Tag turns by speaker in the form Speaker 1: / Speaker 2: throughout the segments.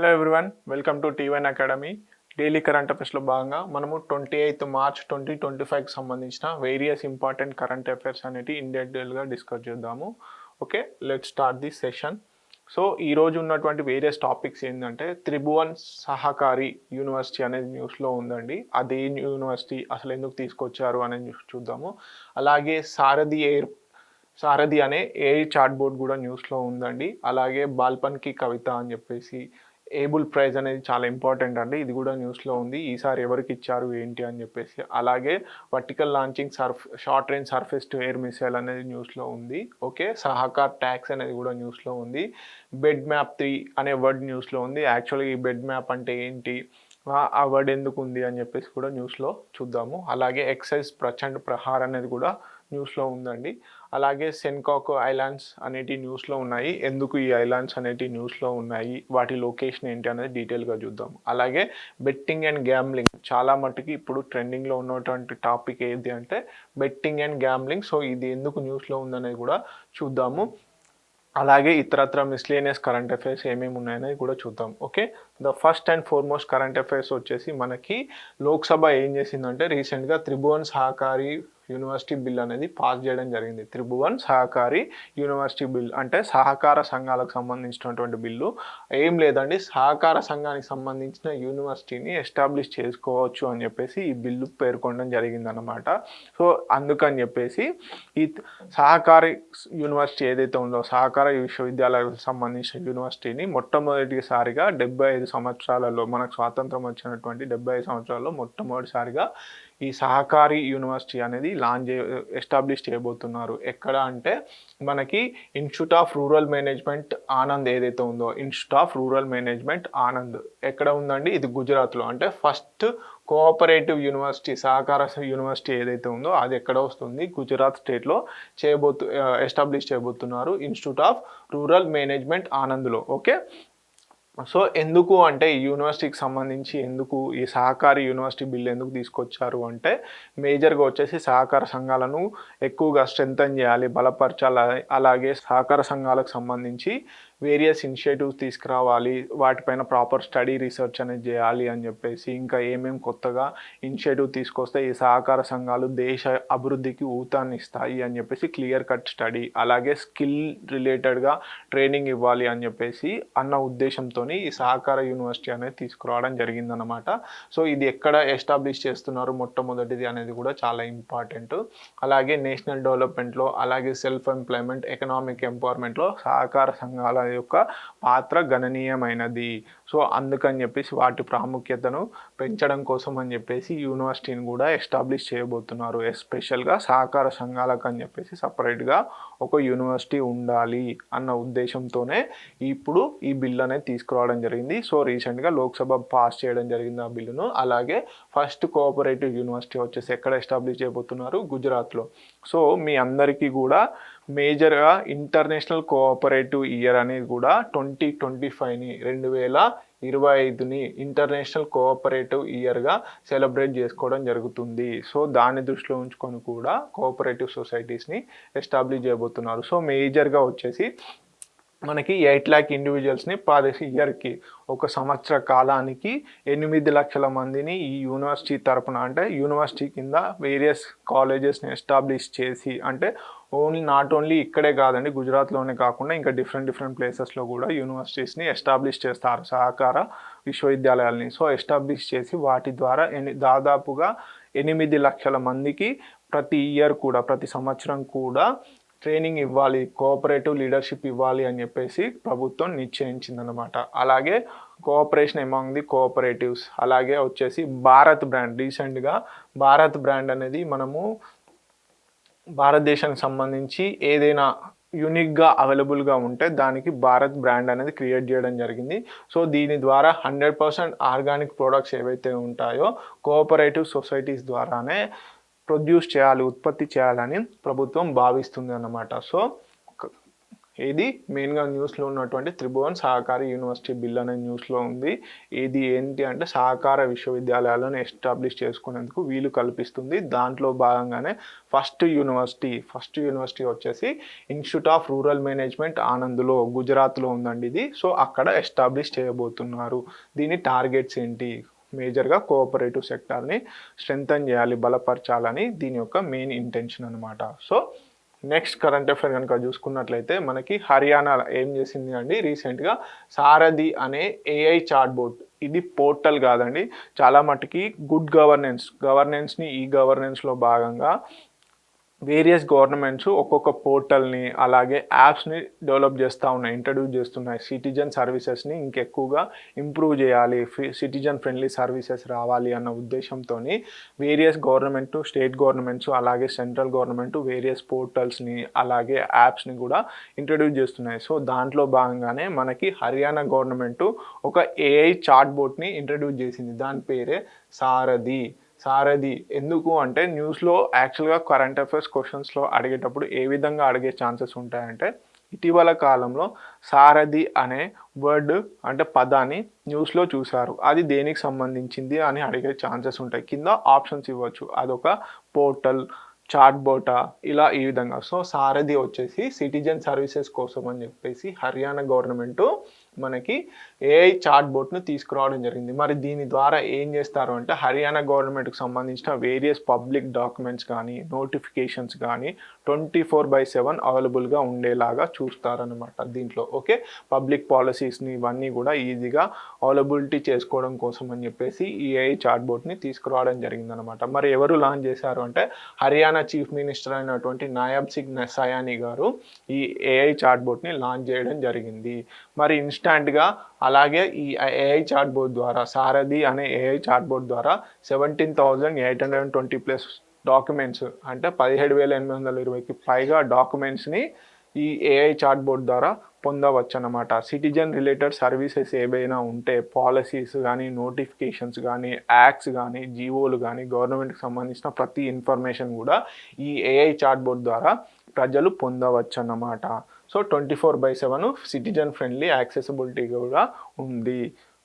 Speaker 1: Hello everyone, welcome to టీ1 academy. Daily current అఫైర్స్లో భాగంగా మనము 28 మార్చ్ 2025కి సంబంధించిన వేరియస్ ఇంపార్టెంట్ కరెంట్ అఫైర్స్ అనేవి ఇన్ డీటెయిల్గా డిస్కస్ చేద్దాము. Okay, let's start this session. So ఈరోజు ఉన్నటువంటి వేరియస్ టాపిక్స్ ఏంటంటే త్రిభువన్ సహకారి యూనివర్సిటీ అనేది న్యూస్లో ఉందండి. అదే యూనివర్సిటీ అసలు ఎందుకు తీసుకొచ్చారు అనేది చూద్దాము. అలాగే సారథి అనే ఏఐ చాట్ బోర్డ్ కూడా న్యూస్లో ఉందండి. అలాగే బాల్పన్కి కవిత అని చెప్పేసి ఏబుల్ ప్రైజ్ అనేది చాలా ఇంపార్టెంట్ అండి, ఇది కూడా న్యూస్లో ఉంది. ఈసారి ఎవరికి ఇచ్చారు ఏంటి అని చెప్పేసి. అలాగే vertical launching short range surface to air missile అనేది న్యూస్లో ఉంది. ఓకే, సహకార్ ట్యాక్స్ అనేది కూడా న్యూస్లో ఉంది. బెడ్ మ్యాప్ 3 అనే వర్డ్ న్యూస్లో ఉంది. యాక్చువల్గా ఈ బెడ్ మ్యాప్ అంటే ఏంటి, ఆ వర్డ్ ఎందుకు ఉంది అని చెప్పేసి కూడా న్యూస్లో చూద్దాము. అలాగే ఎక్సైజ్ ప్రచండ్ ప్రహార్ అనేది కూడా న్యూస్లో ఉందండి. అలాగే సెన్కాక్ ఐలాండ్స్ అనేటి న్యూస్లో ఉన్నాయి. ఎందుకు ఈ ఐలాండ్స్ అనేటి న్యూస్లో ఉన్నాయి, వాటి లొకేషన్ ఏంటి అనేది డీటెయిల్గా చూద్దాం. అలాగే బెట్టింగ్ అండ్ గ్యాంబ్లింగ్ చాలా మట్టుకి ఇప్పుడు ట్రెండింగ్లో ఉన్నటువంటి టాపిక్ ఏది అంటే బెట్టింగ్ అండ్ గ్యాంబ్లింగ్. సో ఇది ఎందుకు న్యూస్లో ఉందనేది కూడా చూద్దాము. అలాగే ఇతరత్ర మిస్లేనియస్ కరెంట్ అఫైర్స్ ఏమేమి ఉన్నాయనేది కూడా చూద్దాం. Okay, the first and foremost current affairs వచ్చేసి మనకి లోక్సభ ఏం చేసిందంటే రీసెంట్గా త్రిభువన్ సహకారి యూనివర్సిటీ బిల్ అనేది పాస్ చేయడం జరిగింది. త్రిభువన్ సహకారి యూనివర్సిటీ బిల్ అంటే సహకార సంఘాలకు సంబంధించినటువంటి బిల్లు. ఏం లేదండి, సహకార సంఘానికి సంబంధించిన యూనివర్సిటీని ఎస్టాబ్లిష్ చేసుకోవచ్చు అని చెప్పేసి ఈ బిల్లు పేర్కొనడం జరిగిందనమాట. సో అందుకని చెప్పేసి ఈ సహకారి యూనివర్సిటీ ఏదైతే ఉందో సహకార విశ్వవిద్యాలయాలకు సంబంధించిన యూనివర్సిటీని మొట్టమొదటిసారిగా 75 సంవత్సరాలలో, మనకు స్వాతంత్రం వచ్చినటువంటి 75 సంవత్సరాల్లో మొట్టమొదటిసారిగా ఈ సహకారి యూనివర్సిటీ అనేది ఎస్టాబ్లిష్ చేయబోతున్నారు. ఎక్కడ అంటే మనకి institute of rural management Anand ఏదైతే ఉందో, institute of rural management Anand ఎక్కడ ఉందండి, ఇది గుజరాత్లో. అంటే ఫస్ట్ కోఆపరేటివ్ యూనివర్సిటీ, సహకార యూనివర్సిటీ ఏదైతే ఉందో అది ఎక్కడ వస్తుంది, గుజరాత్ స్టేట్లో ఎస్టాబ్లిష్ చేయబోతున్నారు, ఇన్స్టిట్యూట్ ఆఫ్ రూరల్ మేనేజ్మెంట్ ఆనంద్లో. ఓకే, సో ఎందుకు అంటే ఈ యూనివర్సిటీకి సంబంధించి ఎందుకు ఈ సహకారి యూనివర్సిటీ బిల్ ఎందుకు తీసుకొచ్చారు అంటే మేజర్గా వచ్చేసి సహకార సంఘాలను ఎక్కువగా స్ట్రెంథన్ చేయాలి, బలపరచాలి. అలాగే సహకార సంఘాలకు సంబంధించి వేరియస్ ఇనిషియేటివ్స్ తీసుకురావాలి, వాటిపైన ప్రాపర్ స్టడీ రీసెర్చ్ అనేది చేయాలి అని చెప్పేసి, ఇంకా ఏమేమి కొత్తగా ఇనిషియేటివ్ తీసుకొస్తే ఈ సహకార సంఘాలు దేశ అభివృద్ధికి ఊతాన్ని ఇస్తాయి అని చెప్పేసి క్లియర్ కట్ స్టడీ, అలాగే స్కిల్ రిలేటెడ్గా ట్రైనింగ్ ఇవ్వాలి అని చెప్పేసి అన్న ఉద్దేశంతో ఈ సహకార యూనివర్సిటీ అనేది తీసుకురావడం జరిగిందనమాట. సో ఇది ఎక్కడ ఎస్టాబ్లిష్ చేస్తున్నారు మొట్టమొదటిది అనేది కూడా చాలా ఇంపార్టెంట్. అలాగే నేషనల్ డెవలప్మెంట్లో, అలాగే సెల్ఫ్ ఎంప్లాయ్మెంట్, ఎకనామిక్ ఎంపవర్మెంట్లో సహకార సంఘాల యొక్క పాత్ర గణనీయమైనది. సో అందుకని చెప్పేసి వాటి ప్రాముఖ్యతను పెంచడం కోసం అని చెప్పేసి యూనివర్సిటీని కూడా ఎస్టాబ్లిష్ చేయబోతున్నారు. ఎస్పెషల్గా సహకార సంఘాలకు అని చెప్పేసి సపరేట్గా ఒక యూనివర్సిటీ ఉండాలి అన్న ఉద్దేశంతోనే ఇప్పుడు ఈ బిల్ అనేది తీసుకురావడం జరిగింది. సో రీసెంట్గా లోక్సభ పాస్ చేయడం జరిగింది ఆ బిల్లును. అలాగే ఫస్ట్ కోఆపరేటివ్ యూనివర్సిటీ వచ్చేసి ఎక్కడ ఎస్టాబ్లిష్ చేయబోతున్నారు, గుజరాత్లో. సో మీ అందరికీ కూడా మేజర్గా ఇంటర్నేషనల్ కోఆపరేటివ్ ఇయర్ అనేది కూడా 2025ని 2025ని ఇంటర్నేషనల్ కోఆపరేటివ్ ఇయర్గా సెలబ్రేట్ చేసుకోవడం జరుగుతుంది. సో దాన్ని దృష్టిలో ఉంచుకొని కూడా కోఆపరేటివ్ సొసైటీస్ని ఎస్టాబ్లిష్ చేయబోతున్నారు. సో మేజర్గా వచ్చేసి మనకి 8 lakh ఇండివిజువల్స్ని ఇయర్కి, ఒక సంవత్సర కాలానికి 8 లక్షల మందిని ఈ యూనివర్సిటీ తరపున, అంటే యూనివర్సిటీ కింద వేరియస్ కాలేజెస్ని ఎస్టాబ్లిష్ చేసి, అంటే నాట్ ఓన్లీ ఇక్కడే కాదండి, గుజరాత్లోనే కాకుండా ఇంకా డిఫరెంట్ ప్లేసెస్లో కూడా యూనివర్సిటీస్ని ఎస్టాబ్లిష్ చేస్తారు సహకార విశ్వవిద్యాలయాలని. సో ఎస్టాబ్లిష్ చేసి వాటి ద్వారా దాదాపుగా 8 లక్షల మందికి ప్రతి సంవత్సరం కూడా ట్రైనింగ్ ఇవ్వాలి, కోఆపరేటివ్ లీడర్షిప్ ఇవ్వాలి అని చెప్పేసి ప్రభుత్వం నిశ్చయించిందనమాట. అలాగే కోఆపరేషన్ అమాంగ్ ది కోఆపరేటివ్స్, అలాగే వచ్చేసి భారత్ బ్రాండ్, రీసెంట్గా భారత్ బ్రాండ్ అనేది మనము భారతదేశానికి సంబంధించి ఏదైనా యూనిక్గా అవైలబుల్గా ఉంటే దానికి భారత్ బ్రాండ్ అనేది క్రియేట్ చేయడం జరిగింది. సో దీని ద్వారా 100% ఆర్గానిక్ ప్రోడక్ట్స్ ఏవైతే ఉంటాయో కోఆపరేటివ్ సొసైటీస్ ద్వారానే ప్రొడ్యూస్ చేయాలి, ఉత్పత్తి చేయాలని ప్రభుత్వం భావిస్తుంది అన్నమాట. సో ఇది మెయిన్గా న్యూస్లో ఉన్నటువంటి త్రిభువన్ సహకారి యూనివర్సిటీ బిల్ అనే న్యూస్లో ఉంది. ఇది ఏంటి అంటే సహకార విశ్వవిద్యాలయాలను ఎస్టాబ్లిష్ చేసుకునేందుకు వీలు కల్పిస్తుంది. దాంట్లో భాగంగానే ఫస్ట్ యూనివర్సిటీ వచ్చేసి ఇన్స్టిట్యూట్ ఆఫ్ రూరల్ మేనేజ్మెంట్ ఆనంద్లో గుజరాత్లో ఉందండి ఇది. సో అక్కడ ఎస్టాబ్లిష్ చేయబోతున్నారు. దీని టార్గెట్స్ ఏంటి? మేజర్గా కోఆపరేటివ్ సెక్టార్ని స్ట్రెంథన్ చేయాలి, బలపరచాలని దీని యొక్క మెయిన్ ఇంటెన్షన్ అనమాట. సో నెక్స్ట్ కరెంట్ అఫైర్ కనుక చూసుకున్నట్లయితే మనకి హర్యానా ఏం చేసింది అండి, రీసెంట్గా సారథి అనే ఏఐ చాట్ బోట్, ఇది పోర్టల్ కాదండి, చాలా మటుకి గుడ్ గవర్నెన్స్ని ఈ గవర్నెన్స్లో భాగంగా వేరియస్ గవర్నమెంట్స్ ఒక్కొక్క పోర్టల్ని అలాగే యాప్స్ని డెవలప్ చేస్తూ ఉన్నాయి, ఇంట్రడ్యూస్ చేస్తున్నాయి. సిటిజన్ సర్వీసెస్ని ఇంకెక్కువగా ఇంప్రూవ్ చేయాలి, సిటిజన్ ఫ్రెండ్లీ సర్వీసెస్ రావాలి అన్న ఉద్దేశంతో వేరియస్ గవర్నమెంట్, స్టేట్ గవర్నమెంట్స్ అలాగే సెంట్రల్ గవర్నమెంట్ వేరియస్ పోర్టల్స్ని అలాగే యాప్స్ని కూడా ఇంట్రడ్యూస్ చేస్తున్నాయి. సో దాంట్లో భాగంగానే మనకి హర్యానా గవర్నమెంట్ ఒక ఏఐ చాట్ బోట్ని ఇంట్రడ్యూస్ చేసింది. దాని పేరే సారథి. ఎందుకు అంటే న్యూస్లో యాక్చువల్గా కరెంట్ అఫైర్స్ క్వశ్చన్స్లో అడిగేటప్పుడు ఏ విధంగా అడిగే ఛాన్సెస్ ఉంటాయంటే, ఇటీవల కాలంలో సారథి అనే వర్డ్ అంటే పదాన్ని న్యూస్లో చూశారు, అది దేనికి సంబంధించింది అని అడిగే ఛాన్సెస్ ఉంటాయి. కింద ఆప్షన్స్ ఇవ్వచ్చు, అదొక పోర్టల్, చాట్ బోటా, ఇలా ఈ విధంగా. సో సారథి వచ్చేసి సిటిజన్ సర్వీసెస్ కోసం అని చెప్పేసి హర్యానా గవర్నమెంట్ మనకి ఏఐ చాట్ బోట్ను తీసుకురావడం జరిగింది. మరి దీని ద్వారా ఏం చేస్తారు అంటే, హర్యానా గవర్నమెంట్కి సంబంధించిన వేరియస్ పబ్లిక్ డాక్యుమెంట్స్ కానీ నోటిఫికేషన్స్ కానీ 24/7 అవైలబుల్గా ఉండేలాగా చూస్తారనమాట దీంట్లో. ఓకే, పబ్లిక్ పాలసీస్ని ఇవన్నీ కూడా ఈజీగా అవైలబిలిటీ చేసుకోవడం కోసం అని చెప్పేసి ఈ ఏఐ చాట్ బోట్ని తీసుకురావడం జరిగిందనమాట. మరి ఎవరు లాంచ్ చేశారు అంటే, హర్యానా చీఫ్ మినిస్టర్ అయినటువంటి నాయబ్ సింగ్ సయానీ గారు ఈ ఏఐ చాట్ బోట్ని లాంచ్ చేయడం జరిగింది. మరి ఇన్స్టాంట్గా అలాగే ఈ ఏఐ చాట్ బోర్డ్ ద్వారా, సారథి అనే ఏఐ చాట్ బోర్డ్ ద్వారా 17,820+ డాక్యుమెంట్స్ అంటే 17,820కి పైగా డాక్యుమెంట్స్ని ఈ ఏఐ చాట్ బోర్డ్ ద్వారా పొందవచ్చు అన్నమాట. సిటిజన్ రిలేటెడ్ సర్వీసెస్ ఏవైనా ఉంటే, పాలసీస్ కానీ నోటిఫికేషన్స్ కానీ యాక్ట్స్ కానీ జీవోలు కానీ గవర్నమెంట్కి సంబంధించిన ప్రతి ఇన్ఫర్మేషన్ కూడా ఈ ఏఐ చాట్ బోర్డ్ ద్వారా ప్రజలు పొందవచ్చు అన్నమాట. సో 24/7 సిటిజన్ ఫ్రెండ్లీ యాక్సెసిబిలిటీ కూడా ఉంది.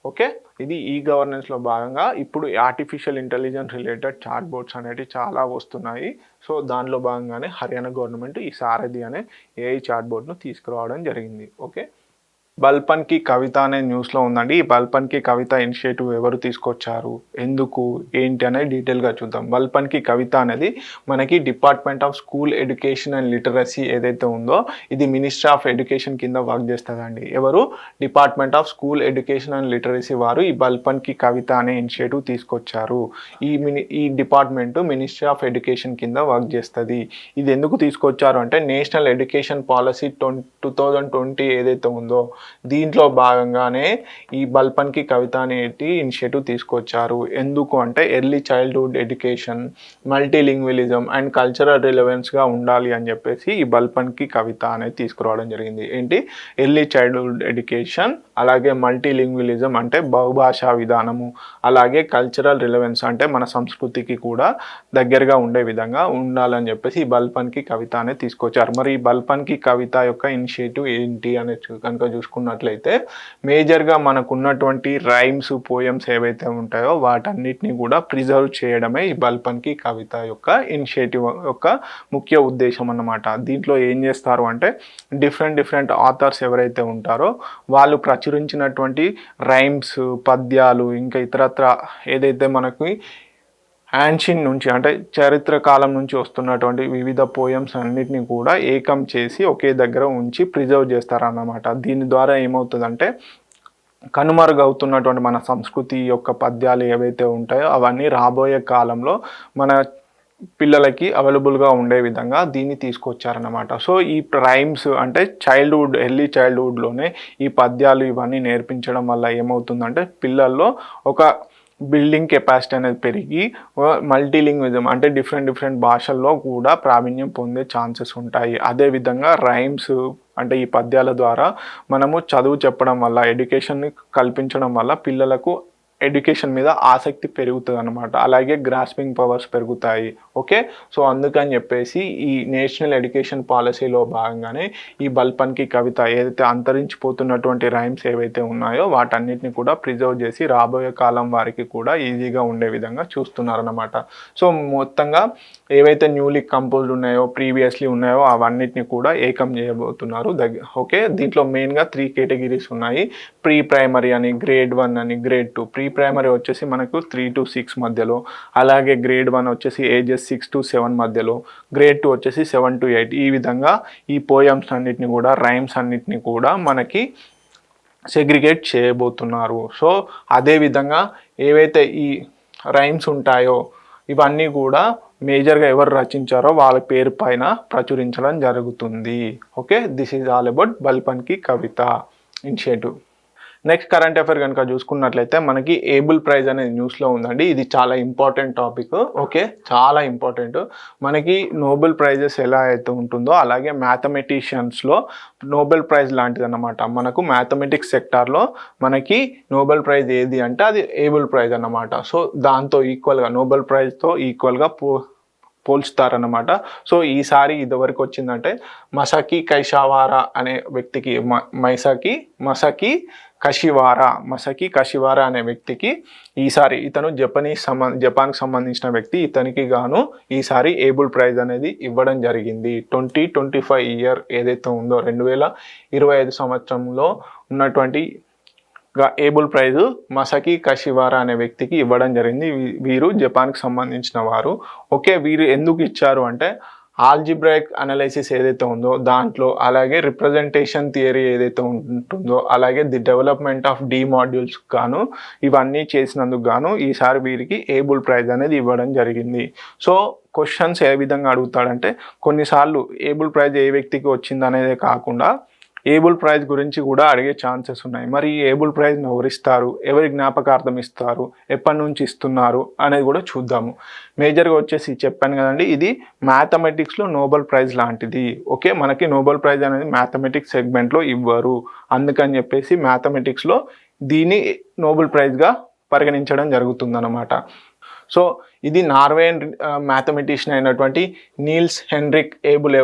Speaker 1: ఓకే, ఇది ఈ గవర్నెన్స్లో భాగంగా ఇప్పుడు artificial intelligence related chat bots అనేవి చాలా వస్తున్నాయి. సో దానిలో భాగంగానే హర్యానా గవర్నమెంట్ ఈ సారథి అనే ఏఐ చాట్ బోట్ను తీసుకురావడం జరిగింది. ఓకే, బల్పన్ కి కవిత అనే న్యూస్లో ఉందండి. ఈ బల్పన్ కి కవిత ఇనిషియేటివ్ ఎవరు తీసుకొచ్చారు, ఎందుకు, ఏంటి అనేది డీటెయిల్గా చూద్దాం. బల్పన్ కి కవిత అనేది మనకి department of school education and literacy ఏదైతే ఉందో, ఇది మినిస్ట్రీ ఆఫ్ ఎడ్యుకేషన్ కింద వర్క్ చేస్తుందండి. ఎవరు? Department of school education and literacy వారు ఈ బల్పన్ కి కవిత అనే ఇనిషియేటివ్ తీసుకొచ్చారు. ఈ డిపార్ట్మెంట్ మినిస్ట్రీ ఆఫ్ ఎడ్యుకేషన్ కింద వర్క్ చేస్తుంది. ఇది ఎందుకు తీసుకొచ్చారు అంటే, నేషనల్ ఎడ్యుకేషన్ పాలసీ 2020 ఏదైతే ఉందో దీంట్లో భాగంగానే ఈ బల్పన్ కి కవిత అనేది ఇనిషియేటివ్ తీసుకొచ్చారు. ఎందుకు అంటే, early childhood education, multilingualism and cultural రిలవెన్స్గా ఉండాలి అని చెప్పేసి ఈ బల్పన్ కి కవిత అనేది తీసుకురావడం జరిగింది. ఏంటి? ఎర్లీ చైల్డ్హుడ్ ఎడ్యుకేషన్, అలాగే మల్టీలింగ్విలిజం అంటే బహుభాషా విధానము, అలాగే కల్చరల్ రిలవెన్స్ అంటే మన సంస్కృతికి కూడా దగ్గరగా ఉండే విధంగా ఉండాలని చెప్పేసి ఈ బల్పన్ కి కవిత అనేది తీసుకొచ్చారు. మరి ఈ బల్పన్ కి కవిత యొక్క ఇనిషియేటివ్ ఏంటి అనేది కనుక చూసుకున్నట్లయితే, మేజర్గా మనకు ఉన్నటువంటి రైమ్స్, పోయమ్స్ ఏవైతే ఉంటాయో వాటన్నిటిని కూడా ప్రిజర్వ్ చేయడమే ఈ బల్పన్ కి కవిత యొక్క ఇనిషియేటివ్ యొక్క ముఖ్య ఉద్దేశం అన్నమాట. దీంట్లో ఏం చేస్తారు అంటే, డిఫరెంట్ ఆథర్స్ ఎవరైతే ఉంటారో వాళ్ళు ప్రచురించినటువంటి రైమ్స్, పద్యాలు, ఇంకా ఇతరత్ర ఏదైతే మనకి యాన్షియన్ నుంచి అంటే చరిత్ర కాలం నుంచి వస్తున్నటువంటి వివిధ పోయమ్స్ అన్నిటిని కూడా ఏకం చేసి ఒకే దగ్గర ఉంచి ప్రిజర్వ్ చేస్తారన్నమాట. దీని ద్వారా ఏమవుతుందంటే, కనుమరుగవుతున్నటువంటి మన సంస్కృతి యొక్క పద్యాలు ఏవైతే ఉంటాయో అవన్నీ రాబోయే కాలంలో మన పిల్లలకి అవైలబుల్గా ఉండే విధంగా దీన్ని తీసుకొచ్చారన్నమాట. సో ఈ రైమ్స్ అంటే ఎర్లీ చైల్డ్హుడ్లోనే ఈ పద్యాలు ఇవన్నీ నేర్పించడం వల్ల ఏమవుతుందంటే, పిల్లల్లో ఒక బిల్డింగ్ కెపాసిటీ అనేది పెరిగి మల్టీలింగ్విజం అంటే డిఫరెంట్ భాషల్లో కూడా ప్రావీణ్యం పొందే ఛాన్సెస్ ఉంటాయి. అదేవిధంగా రైమ్స్ అంటే ఈ పద్యాల ద్వారా మనము చదువు చెప్పడం వల్ల, ఎడ్యుకేషన్ని కల్పించడం వల్ల పిల్లలకు ఎడ్యుకేషన్ మీద ఆసక్తి పెరుగుతుంది అన్నమాట. అలాగే గ్రాస్పింగ్ పవర్స్ పెరుగుతాయి. ఓకే. సో అందుకని చెప్పేసి ఈ నేషనల్ ఎడ్యుకేషన్ పాలసీలో భాగంగానే ఈ బల్పన్కి కవిత ఏదైతే అంతరించిపోతున్నటువంటి రైమ్స్ ఏవైతే ఉన్నాయో వాటన్నిటిని కూడా ప్రిజర్వ్ చేసి రాబోయే కాలం వారికి కూడా ఈజీగా ఉండే విధంగా చూస్తున్నారన్నమాట. సో మొత్తంగా ఏవైతే న్యూలీ కంపోజ్డ్ ఉన్నాయో ప్రీవియస్లీ ఉన్నాయో అవన్నిటిని కూడా ఏకం చేయబోతున్నారు ఓకే. దీంట్లో మెయిన్గా 3 కేటగిరీస్ ఉన్నాయి. ప్రీ ప్రైమరీ అని, గ్రేడ్ 1 అని, గ్రేడ్ 2. ప్రీ ప్రైమరీ వచ్చేసి మనకు 3 to 6 మధ్యలో, అలాగే గ్రేడ్ 1 వచ్చేసి ఏజెస్ 6 to 7 మధ్యలో, గ్రేడ్ 2 వచ్చేసి 7 to 8. ఈ విధంగా ఈ పోయమ్స్ అన్నిటిని కూడా రైమ్స్ అన్నిటిని కూడా మనకి సెగ్రిగేట్ చేయబోతున్నారు. సో అదేవిధంగా ఏవైతే ఈ రైమ్స్ ఉంటాయో ఇవన్నీ కూడా మేజర్గా ఎవరు రచించారో వాళ్ళ పేరు పైన ప్రచురించడం జరుగుతుంది. Okay. This is all about బల్పన్కి కవిత ఇనిషియేటివ్. నెక్స్ట్ కరెంట్ అఫైర్ కనుక చూసుకున్నట్లయితే మనకి ఏబుల్ ప్రైజ్ అనేది న్యూస్లో ఉందండి. ఇది చాలా ఇంపార్టెంట్ టాపిక్. ఓకే, చాలా ఇంపార్టెంట్. మనకి నోబెల్ ప్రైజెస్ ఎలా అయితే ఉంటుందో అలాగే మ్యాథమెటిషియన్స్లో నోబెల్ ప్రైజ్ లాంటిది అన్నమాట. మనకు మ్యాథమెటిక్స్ సెక్టార్లో మనకి నోబెల్ ప్రైజ్ ఏది అంటే అది ఏబుల్ ప్రైజ్ అన్నమాట. సో దాంతో ఈక్వల్గా నోబెల్ ప్రైజ్తో ఈక్వల్గా పోల్చుతారన్నమాట. సో ఈసారి ఇదివరకు వచ్చిందంటే మసాకి కైషావారా అనే వ్యక్తికి మసాకి కషివారా అనే వ్యక్తికి ఈసారి ఇతను జపాన్కి సంబంధించిన వ్యక్తి. ఇతనికి గాను ఈసారి ఏబుల్ ప్రైజ్ అనేది ఇవ్వడం జరిగింది. 2025 ఇయర్ ఏదైతే ఉందో 2025 సంవత్సరంలో ఉన్నటువంటి ఏబుల్ ప్రైజ్ మసాకి కషివారా అనే వ్యక్తికి ఇవ్వడం జరిగింది. వీరు జపాన్కి సంబంధించిన వారు. ఓకే, వీరు ఎందుకు ఇచ్చారు అంటే ఆల్జిబ్రాయిక్ అనాలిసిస్ ఏదైతే ఉందో దాంట్లో, అలాగే రిప్రజెంటేషన్ థియరీ ఏదైతే ఉంటుందో, అలాగే the development of the modules గాను ఇవన్నీ చేసినందుకు గాను ఈసారి వీరికి ఏబుల్ ప్రైజ్ అనేది ఇవ్వడం జరిగింది. సో క్వశ్చన్స్ ఏ విధంగా అడుగుతాడంటే కొన్నిసార్లు ఏబుల్ ప్రైజ్ ఏ వ్యక్తికి వచ్చింది అనేదే కాకుండా ఏబుల్ ప్రైజ్ గురించి కూడా అడిగే ఛాన్సెస్ ఉన్నాయి. మరి ఈ ఏబుల్ ప్రైజ్ని ఎవరిస్తారు, ఎవరి జ్ఞాపకార్థం ఇస్తారు, ఎప్పటి నుంచి ఇస్తున్నారు అనేది కూడా చూద్దాము. మేజర్గా వచ్చేసి చెప్పాను కదండి, ఇది మ్యాథమెటిక్స్లో నోబెల్ ప్రైజ్ లాంటిది. ఓకే, మనకి నోబెల్ ప్రైజ్ అనేది మ్యాథమెటిక్స్ సెగ్మెంట్లో ఇవ్వరు. అందుకని చెప్పేసి మ్యాథమెటిక్స్లో దీన్ని నోబెల్ ప్రైజ్గా పరిగణించడం జరుగుతుందన్నమాట. సో ఇది నార్వేయన్ మ్యాథమెటిషియన్ అయినటువంటి నీల్స్ హెన్రిక్ ఏబుల్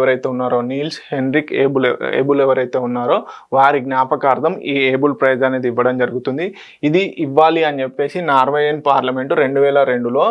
Speaker 1: ఎవరైతే ఉన్నారో వారి జ్ఞాపకార్థం ఈ ఏబుల్ ప్రైజ్ అనేది ఇవ్వడం జరుగుతుంది. ఇది ఇవ్వాలి అని చెప్పేసి నార్వేయన్ పార్లమెంటు 2002లో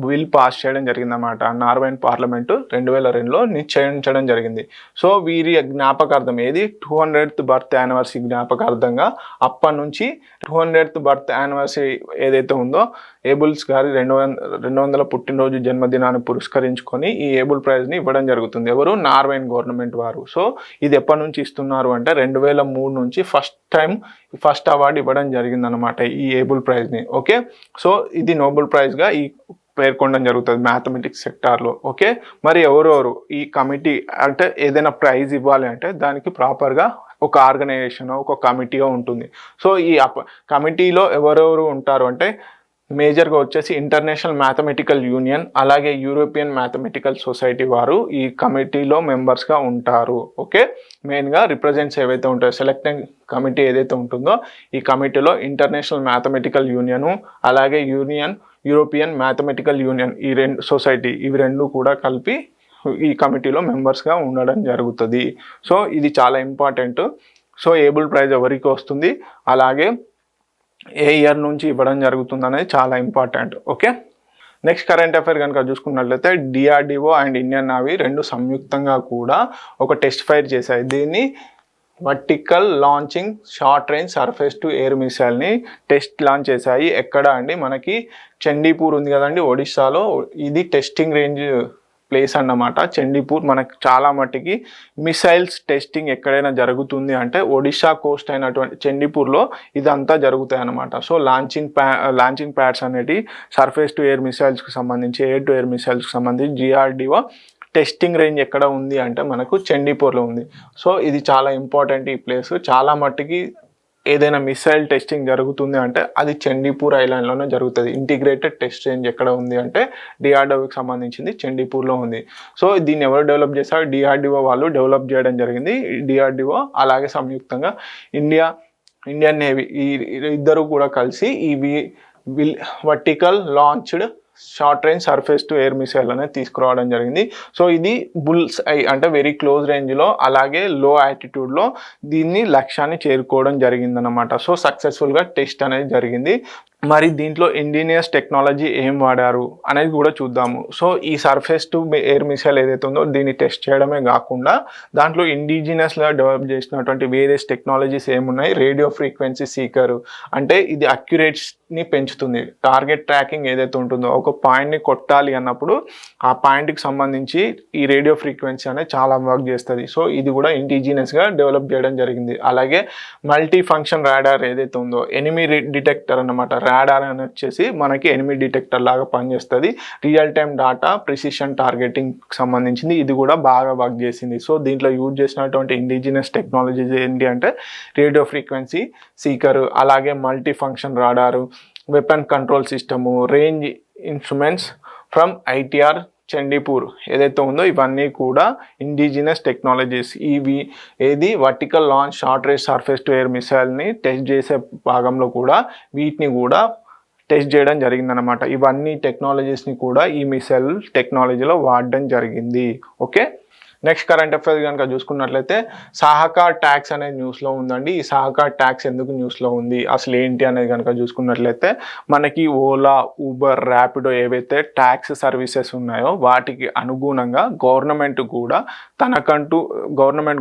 Speaker 1: బిల్ పాస్ చేయడం జరిగిందన్నమాట. నార్వేయన్ పార్లమెంటు 2002లో నిశ్చయించడం జరిగింది. సో వీరి జ్ఞాపకార్థం ఏది 200th బర్త్ యానివర్సరీ జ్ఞాపకార్థంగా అప్పటి నుంచి 200th బర్త్ యానివర్సరీ ఏదైతే ఉందో ఏబుల్స్ గారి 200వ పుట్టినరోజు జన్మదినాన్ని పురస్కరించుకొని ఈ ఏబుల్ ప్రైజ్ని ఇవ్వడం జరుగుతుంది. ఎవరు? నార్వేయన్ గవర్నమెంట్ వారు. సో ఇది ఎప్పటి నుంచి ఇస్తున్నారు అంటే 2003 నుంచి ఫస్ట్ అవార్డు ఇవ్వడం జరిగిందనమాట ఈ ఏబుల్ ప్రైజ్ని. ఓకే, సో ఇది నోబెల్ ప్రైజ్గా ఈ పేర్కొనడం జరుగుతుంది మ్యాథమెటిక్స్ సెక్టార్లో. ఓకే, మరి ఎవరెవరు ఈ కమిటీ అంటే ఏదైనా ప్రైజ్ ఇవ్వాలి అంటే దానికి ప్రాపర్గా ఒక ఆర్గనైజేషన్, ఒక కమిటీ ఉంటుంది. సో ఈ కమిటీలో ఎవరెవరు ఉంటారు అంటే మేజర్గా వచ్చేసి ఇంటర్నేషనల్ మ్యాథమెటికల్ యూనియన్, అలాగే యూరోపియన్ మ్యాథమెటికల్ సొసైటీ వారు ఈ కమిటీలో మెంబర్స్గా ఉంటారు. ఓకే, మెయిన్గా రిప్రజెంట్స్ ఏవైతే ఉంటాయో సెలెక్టింగ్ కమిటీ ఏదైతే ఉంటుందో ఈ కమిటీలో ఇంటర్నేషనల్ మ్యాథమెటికల్ యూనియను, అలాగే యూరోపియన్ మ్యాథమెటికల్ యూనియన్ ఈ ఇవి రెండు కూడా కలిపి ఈ కమిటీలో మెంబర్స్గా ఉండడం జరుగుతుంది. సో ఇది చాలా ఇంపార్టెంట్. సో ఏబుల్ ప్రైజ్ ఎవరికి వస్తుంది, అలాగే ఏ ఇయర్ నుంచి ఇవ్వడం జరుగుతుంది అనేది చాలా important. Okay, next current affair కనుక చూసుకున్నట్లయితే డిఆర్డిఓ అండ్ ఇండియన్ నేవీ రెండు సంయుక్తంగా కూడా ఒక టెస్ట్ ఫైర్ చేశాయి. దీన్ని vertical launching short range surface to air మిసైల్ని టెస్ట్ లాంచ్ చేశాయి. ఎక్కడ అండి, మనకి చండీపూర్ ఉంది కదండి ఒడిస్సాలో, ఇది టెస్టింగ్ రేంజ్ ప్లేస్ అన్నమాట. చండీపూర్ మనకు చాలా మట్టికి మిసైల్స్ టెస్టింగ్ ఎక్కడైనా జరుగుతుంది అంటే ఒడిషా కోస్ట్ అయినటువంటి చండీపూర్లో ఇదంతా జరుగుతాయి అన్నమాట. సో లాంచింగ్ ప్యాడ్స్ అనేవి సర్ఫేస్ టు ఎయిర్ మిసైల్స్కి సంబంధించి, ఎయిర్ టు ఎయిర్ మిసైల్స్కి సంబంధించి జిఆర్డిఓ టెస్టింగ్ రేంజ్ ఎక్కడ ఉంది అంటే మనకు చండీపూర్లో ఉంది. సో ఇది చాలా ఇంపార్టెంట్ ఈ ప్లేస్. చాలా మట్టికి ఏదైనా మిసైల్ టెస్టింగ్ జరుగుతుంది అంటే అది చండీపూర్ ఐలాండ్లోనే జరుగుతుంది. ఇంటిగ్రేటెడ్ టెస్ట్ రేంజ్ ఎక్కడ ఉంది అంటే డిఆర్డిఓకి సంబంధించింది చండీపూర్లో ఉంది. సో దీన్ని ఎవరు డెవలప్ చేశారు? డిఆర్డిఓ వాళ్ళు డెవలప్ చేయడం జరిగింది. డిఆర్డిఓ అలాగే సంయుక్తంగా ఇండియన్ నేవీ ఈ ఇద్దరు కూడా కలిసి ఈ vertical launched short range surface to air missile అనేది తీసుకురావడం జరిగింది. సో ఇది బుల్స్ ఐ అంటే వెరీ క్లోజ్ రేంజ్లో అలాగే లో ఆల్టిట్యూడ్లో దీన్ని లక్ష్యాన్ని చేరుకోవడం జరిగిందనమాట. సో సక్సెస్ఫుల్గా టెస్ట్ అనేది జరిగింది. మరి దీంట్లో ఇండిజినియస్ టెక్నాలజీ ఏం వాడారు అనేది కూడా చూద్దాము. సో ఈ సర్ఫేస్ టు ఎయిర్ మిసైల్ ఏదైతే ఉందో దీన్ని టెస్ట్ చేయడమే కాకుండా దాంట్లో ఇండిజినియస్గా డెవలప్ చేసినటువంటి వేరియస్ టెక్నాలజీస్ ఏమున్నాయి. రేడియో ఫ్రీక్వెన్సీ సీకర్ అంటే ఇది అక్యురేట్స్ని పెంచుతుంది. టార్గెట్ ట్రాకింగ్ ఏదైతే ఉంటుందో ఒక పాయింట్ని కొట్టాలి అన్నప్పుడు ఆ పాయింట్కి సంబంధించి ఈ రేడియో ఫ్రీక్వెన్సీ అనేది చాలా వర్క్ చేస్తుంది. సో ఇది కూడా ఇండిజినియస్గా డెవలప్ చేయడం జరిగింది. అలాగే మల్టీ ఫంక్షన్ రాడార్ ఏదైతే ఉందో ఎనిమీ డిటెక్టర్ అన్నమాట. రాడార్ అని వచ్చేసి మనకి ఎనిమీ డిటెక్టర్ లాగా పనిచేస్తుంది. Real time data precision targeting సంబంధించింది. ఇది కూడా బాగా వర్క్ చేసింది. సో దీంట్లో యూజ్ చేసినటువంటి ఇండిజినస్ టెక్నాలజీస్ ఏంటి అంటే రేడియో ఫ్రీక్వెన్సీ సీకర్, అలాగే multi function radar, weapon control system, range instruments from ITR Chandipur ఏదైతే ఉందో ఇవన్నీ కూడా ఇండిజినస్ టెక్నాలజీస్. ఇవి ఏది vertical launch short range surface to air మిసైల్ని టెస్ట్ చేసే భాగంలో కూడా వీటిని కూడా టెస్ట్ చేయడం జరిగిందనమాట. ఇవన్నీ టెక్నాలజీస్ని కూడా ఈ మిసైల్ టెక్నాలజీలో వాడడం జరిగింది. ఓకే, నెక్స్ట్ కరెంట్ అఫైర్స్ కనుక చూసుకున్నట్లయితే సహకార్ ట్యాక్స్ అనేది న్యూస్లో ఉందండి. ఈ సహకార్ ట్యాక్స్ ఎందుకు న్యూస్లో ఉంది, అసలు ఏంటి అనేది కనుక చూసుకున్నట్లయితే మనకి ఓలా, ఊబర్, ర్యాపిడో ఏవైతే ట్యాక్స్ సర్వీసెస్ ఉన్నాయో వాటికి అనుగుణంగా గవర్నమెంట్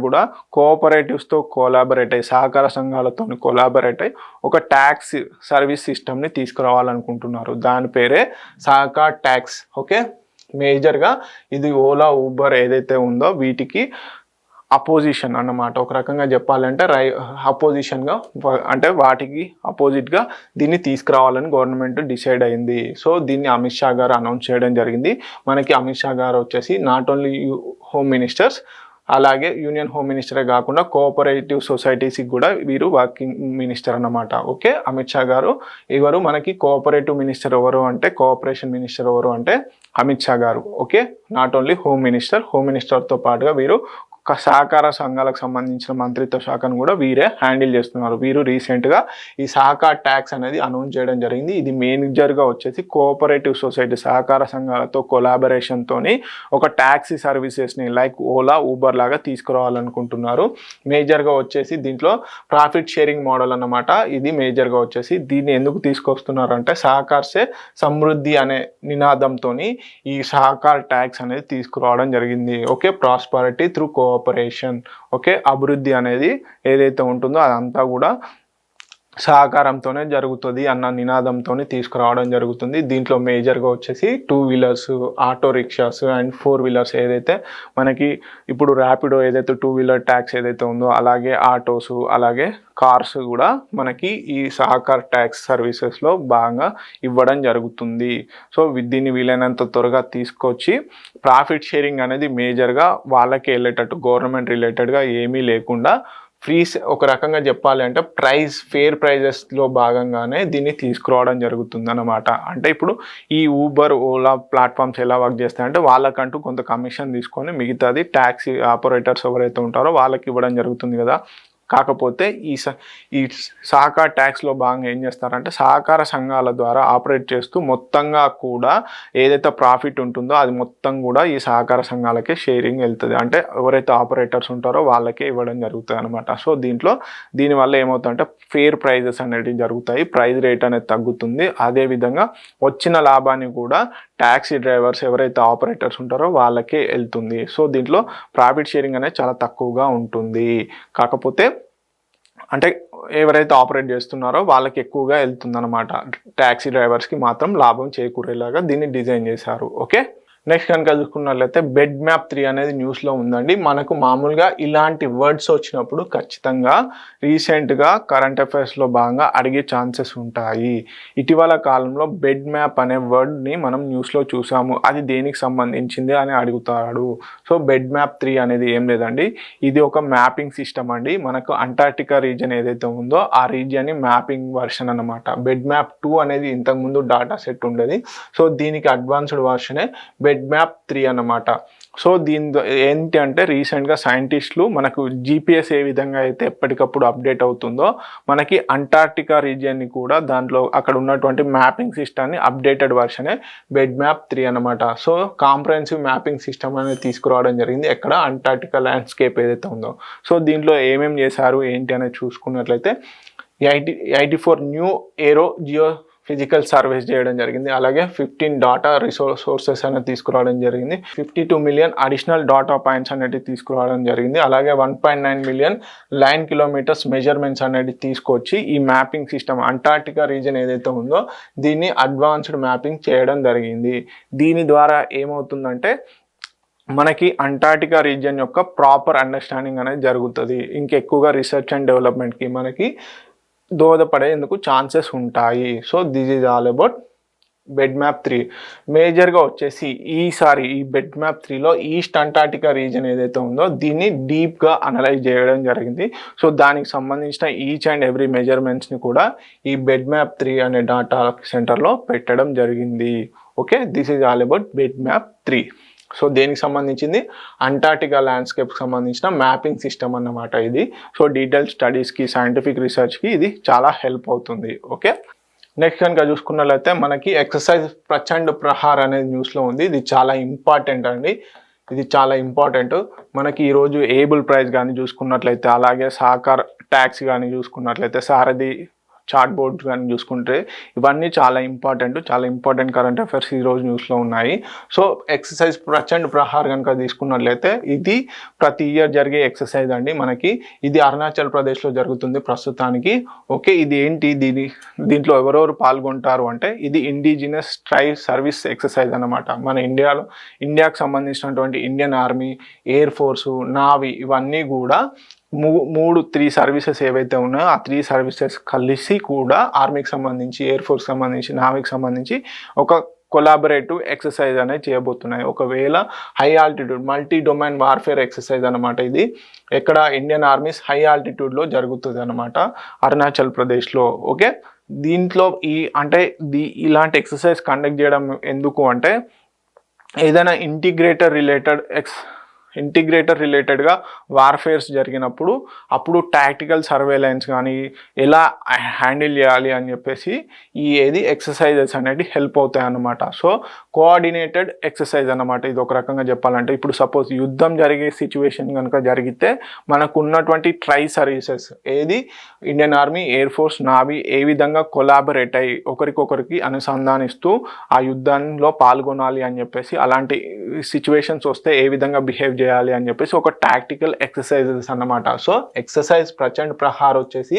Speaker 1: కూడా కోఆపరేటివ్స్తో కొలాబరేట్ అయ్యి సహకార సంఘాలతో కొలాబరేట్ అయ్యి ఒక ట్యాక్స్ సర్వీస్ సిస్టమ్ని తీసుకురావాలనుకుంటున్నారు. దాని పేరే సహకార్ ట్యాక్స్. ఓకే, మేజర్గా ఇది ఓలా, ఊబర్ ఏదైతే ఉందో వీటికి అపోజిషన్ అన్నమాట. ఒక రకంగా చెప్పాలంటే అపోజిషన్గా అంటే వాటికి అపోజిట్గా దీన్ని తీసుకురావాలని గవర్నమెంట్ డిసైడ్ అయింది. సో దీన్ని అమిత్ షా గారు అనౌన్స్ చేయడం జరిగింది. మనకి అమిత్ షా గారు వచ్చేసి నాట్ ఓన్లీ హోమ్ మినిస్టర్స్ అలాగే యూనియన్ హోమ్ మినిస్టరే కాకుండా కోఆపరేటివ్ సొసైటీస్కి కూడా వీరు వర్కింగ్ మినిస్టర్ అన్నమాట. ఓకే, అమిత్ షా గారు ఎవరు మనకి కోఆపరేటివ్ మినిస్టర్ ఎవరు అంటే కోఆపరేషన్ మినిస్టర్ ఎవరు అంటే అమిత్ షా గారు. ఓకే, నాట్ ఓన్లీ హోమ్ మినిస్టర్తో పాటుగా వీరు సహకార సంఘాలకు సంబంధించిన మంత్రిత్వ శాఖను కూడా వీరే హ్యాండిల్ చేస్తున్నారు. వీరు రీసెంట్గా ఈ సహకార్ ట్యాక్స్ అనేది అనౌన్స్ చేయడం జరిగింది. ఇది మేజర్గా వచ్చేసి కోఆపరేటివ్ సొసైటీ సహకార సంఘాలతో కొలాబరేషన్తో ఒక ట్యాక్సీ సర్వీసెస్ని లైక్ ఓలా, ఊబర్ లాగా తీసుకురావాలనుకుంటున్నారు. మేజర్గా వచ్చేసి దీంట్లో ప్రాఫిట్ షేరింగ్ మోడల్ అన్నమాట. ఇది మేజర్గా వచ్చేసి దీన్ని ఎందుకు తీసుకొస్తున్నారు అంటే సహకార్సే సమృద్ధి అనే నినాదంతో ఈ సహకార్ ట్యాక్స్ అనేది తీసుకురావడం జరిగింది. Okay, prosperity through cooperation. Okay, అభివృద్ధి అనేది ఏదైతే ఉంటుందో అదంతా కూడా సహకారంతోనే జరుగుతుంది అన్న నినాదంతో తీసుకురావడం జరుగుతుంది. దీంట్లో మేజర్గా వచ్చేసి 2 wheelers, auto rickshaws and 4 wheelers ఏదైతే మనకి ఇప్పుడు ర్యాపిడో ఏదైతే 2 వీలర్ ట్యాక్స్ ఏదైతే ఉందో అలాగే ఆటోస్ అలాగే కార్స్ కూడా మనకి ఈ సహకార్ ట్యాక్స్ సర్వీసెస్లో భాగంగా ఇవ్వడం జరుగుతుంది. సో దీన్ని వీలైనంత త్వరగా తీసుకొచ్చి ప్రాఫిట్ షేరింగ్ అనేది మేజర్గా వాళ్ళకే వెళ్ళేటట్టు గవర్నమెంట్ రిలేటెడ్గా ఏమీ లేకుండా ఒక రకంగా చెప్పాలి అంటే ఫేర్ ప్రైజెస్లో భాగంగానే దీన్ని తీసుకురావడం జరుగుతుంది అన్నమాట. అంటే ఇప్పుడు ఈ ఊబర్, ఓలా ప్లాట్ఫామ్స్ ఎలా వర్క్ చేస్తాయంటే వాళ్ళకంటూ కొంత కమిషన్ తీసుకొని మిగతాది ట్యాక్సీ ఆపరేటర్స్ ఎవరైతే ఉంటారో వాళ్ళకి ఇవ్వడం జరుగుతుంది కదా. కాకపోతే ఈ సహకార ట్యాక్స్లో భాగంగా ఏం చేస్తారంటే సహకార సంఘాల ద్వారా ఆపరేట్ చేస్తూ మొత్తంగా కూడా ఏదైతే ప్రాఫిట్ ఉంటుందో అది మొత్తం కూడా ఈ సహకార సంఘాలకే షేరింగ్ వెళ్తుంది. అంటే ఎవరైతే ఆపరేటర్స్ ఉంటారో వాళ్ళకే ఇవ్వడం జరుగుతుంది అనమాట. సో దీనివల్ల ఏమవుతుందంటే ఫేర్ ప్రైజెస్ అనేవి జరుగుతాయి, ప్రైస్ రేట్ అనేది తగ్గుతుంది. అదేవిధంగా వచ్చిన లాభాన్ని కూడా ట్యాక్సీ డ్రైవర్స్ ఎవరైతే ఆపరేటర్స్ ఉంటారో వాళ్ళకే వెళ్తుంది. సో దీంట్లో ప్రాఫిట్ షేరింగ్ అనేది చాలా తక్కువగా ఉంటుంది. కాకపోతే అంటే ఎవరైతే ఆపరేట్ చేస్తున్నారో వాళ్ళకి ఎక్కువగా వెళ్తుంది అనమాట. ట్యాక్సీ డ్రైవర్స్కి మాత్రం లాభం చేకూరేలాగా దీన్ని డిజైన్ చేశారు. ఓకే, నెక్స్ట్ కనుక చూసుకున్నట్లయితే బెడ్ మ్యాప్ 3 అనేది న్యూస్లో ఉందండి. మనకు మామూలుగా ఇలాంటి వర్డ్స్ వచ్చినప్పుడు ఖచ్చితంగా రీసెంట్గా కరెంట్ అఫైర్స్లో భాగంగా అడిగే ఛాన్సెస్ ఉంటాయి. ఇటీవల కాలంలో బెడ్ మ్యాప్ అనే వర్డ్ని మనం న్యూస్లో చూసాము. అది దేనికి సంబంధించింది అని అడుగుతాడు. సో బెడ్ మ్యాప్ 3 అనేది ఏం లేదండి, ఇది ఒక మ్యాపింగ్ సిస్టమ్ అండి. మనకు అంటార్టికా రీజియన్ ఏదైతే ఉందో ఆ రీజియన్ని మ్యాపింగ్ వర్షన్ అనమాట. బెడ్ మ్యాప్ 2 అనేది ఇంతకుముందు డాటా సెట్ ఉండేది. సో దీనికి అడ్వాన్స్డ్ వర్షనే బెడ్ మ్యాప్ 3 అన్నమాట. సో ఏంటి అంటే రీసెంట్గా సైంటిస్టులు మనకు జీపీఎస్ ఏ విధంగా అయితే ఎప్పటికప్పుడు అప్డేట్ అవుతుందో మనకి అంటార్క్టికా రీజియన్ని కూడా దాంట్లో అక్కడ ఉన్నటువంటి మ్యాపింగ్ సిస్టమ్ని అప్డేటెడ్ వర్షనే బెడ్ మ్యాప్ 3 అనమాట. సో కాంప్రహెన్సివ్ మ్యాపింగ్ సిస్టమ్ అనేది తీసుకురావడం జరిగింది ఎక్కడ అంటార్క్టికా ల్యాండ్స్కేప్ ఏదైతే ఉందో. సో దీంట్లో ఏమేమి చేశారు ఏంటి అనేది చూసుకున్నట్లయితే 84 న్యూ ఏరో జియో ఫిజికల్ సర్వేస్ చేయడం జరిగింది. అలాగే 15 డాటా సోర్సెస్ అనేది తీసుకురావడం జరిగింది. 52 మిలియన్ అడిషనల్ డాటా పాయింట్స్ అనేది తీసుకురావడం జరిగింది. అలాగే 1.9 మిలియన్ లైన్ కిలోమీటర్స్ మెజర్మెంట్స్ అనేది తీసుకొచ్చి ఈ మ్యాపింగ్ సిస్టమ్ అంటార్క్టికా రీజన్ ఏదైతే ఉందో దీన్ని అడ్వాన్స్డ్ మ్యాపింగ్ చేయడం జరిగింది. దీని ద్వారా ఏమవుతుందంటే మనకి అంటార్క్టికా రీజియన్ యొక్క ప్రాపర్ అండర్స్టాండింగ్ అనేది జరుగుతుంది. ఇంకెక్కువగా రీసెర్చ్ అండ్ డెవలప్మెంట్కి మనకి దోహదపడేందుకు ఛాన్సెస్ ఉంటాయి. So this is all about bed map 3. మేజర్గా వచ్చేసి ఈసారి ఈ బెడ్ మ్యాప్ 3లో ఈస్ట్ అంటార్క్టికా రీజన్ ఏదైతే ఉందో దీన్ని డీప్గా అనలైజ్ చేయడం జరిగింది. సో దానికి సంబంధించిన ఈచ్ అండ్ ఎవ్రీ మెజర్మెంట్స్ని కూడా ఈ బెడ్ మ్యాప్ 3 అనే డాటా సెంటర్లో పెట్టడం జరిగింది. Okay, this is all about bed map 3. So దేనికి సంబంధించింది అంటార్క్టికా ల్యాండ్స్కేప్కి సంబంధించిన మ్యాపింగ్ సిస్టమ్ అన్నమాట ఇది. సో డీటెయిల్ స్టడీస్కి సైంటిఫిక్ రీసెర్చ్కి ఇది చాలా హెల్ప్ అవుతుంది. ఓకే, నెక్స్ట్ కనుక చూసుకున్నట్లయితే మనకి ఎక్సర్సైజ్ ప్రచండ్ ప్రహార్ అనేది న్యూస్లో ఉంది. ఇది చాలా ఇంపార్టెంట్ అండి. ఇది చాలా ఇంపార్టెంట్. మనకి ఈరోజు ఏబుల్ ప్రైజ్ కానీ చూసుకున్నట్లయితే అలాగే సహకార్ ట్యాక్స్ కానీ చూసుకున్నట్లయితే సారథి చార్ట్ బోర్డ్స్ కానీ చూసుకుంటే ఇవన్నీ చాలా ఇంపార్టెంట్ కరెంట్ అఫైర్స్ ఈరోజు న్యూస్లో ఉన్నాయి. సో ఎక్సర్సైజ్ ప్రచండ్ ప్రహార్ కనుక తీసుకున్నట్లయితే ఇది ప్రతి ఇయర్ జరిగే ఎక్సర్సైజ్ అండి. మనకి ఇది అరుణాచల్ ప్రదేశ్లో జరుగుతుంది ప్రస్తుతానికి. ఓకే, ఇది ఏంటి దీంట్లో ఎవరెవరు పాల్గొంటారు అంటే ఇది ఇండిజినస్ ట్రైబ్ సర్వీస్ ఎక్సర్సైజ్ అన్నమాట. మన ఇండియాకు సంబంధించినటువంటి Indian army, air force, navy ఇవన్నీ కూడా 3 సర్వీసెస్ ఏవైతే ఉన్నాయో ఆ 3 సర్వీసెస్ కలిసి కూడా ఆర్మీకి సంబంధించి, ఎయిర్ ఫోర్స్కి సంబంధించి, నావీకి సంబంధించి ఒక కొలాబరేటివ్ ఎక్సర్సైజ్ అనేది చేయబోతున్నాయి. ఒకవేళ high altitude multi domain warfare exercise అనమాట. ఇది ఎక్కడ ఇండియన్ ఆర్మీస్ హై ఆల్టిట్యూడ్లో జరుగుతుంది అనమాట, అరుణాచల్ ప్రదేశ్లో. ఓకే, దీంట్లో ఇలాంటి ఎక్సర్సైజ్ కండక్ట్ చేయడం ఎందుకు అంటే ఏదైనా ఇంటిగ్రేటర్ రిలేటెడ్గా వార్ఫేర్స్ జరిగినప్పుడు అప్పుడు టాక్టికల్ సర్వేలెన్స్ కానీ ఎలా హ్యాండిల్ చేయాలి అని చెప్పేసి ఎక్సర్సైజెస్ అనేవి హెల్ప్ అవుతాయి అన్నమాట. సో కోఆర్డినేటెడ్ ఎక్సర్సైజ్ అన్నమాట ఇది ఒక రకంగా చెప్పాలంటే. ఇప్పుడు సపోజ్ యుద్ధం జరిగే సిచ్యువేషన్ కనుక జరిగితే మనకు ఉన్నటువంటి tri services Indian army, air force, navy ఏ విధంగా కొలాబరేట్ అయ్యి ఒకరికొకరికి అనుసంధానిస్తూ ఆ యుద్ధంలో పాల్గొనాలి అని చెప్పేసి, అలాంటి సిచ్యువేషన్స్ వస్తే ఏ విధంగా బిహేవ్ చేయాలి అని చెప్పేసి ఒక టాక్టికల్ ఎక్సర్సైజెస్ అన్నమాట. సో ఎక్సర్సైజ్ ప్రచండ్ ప్రహార్ వచ్చేసి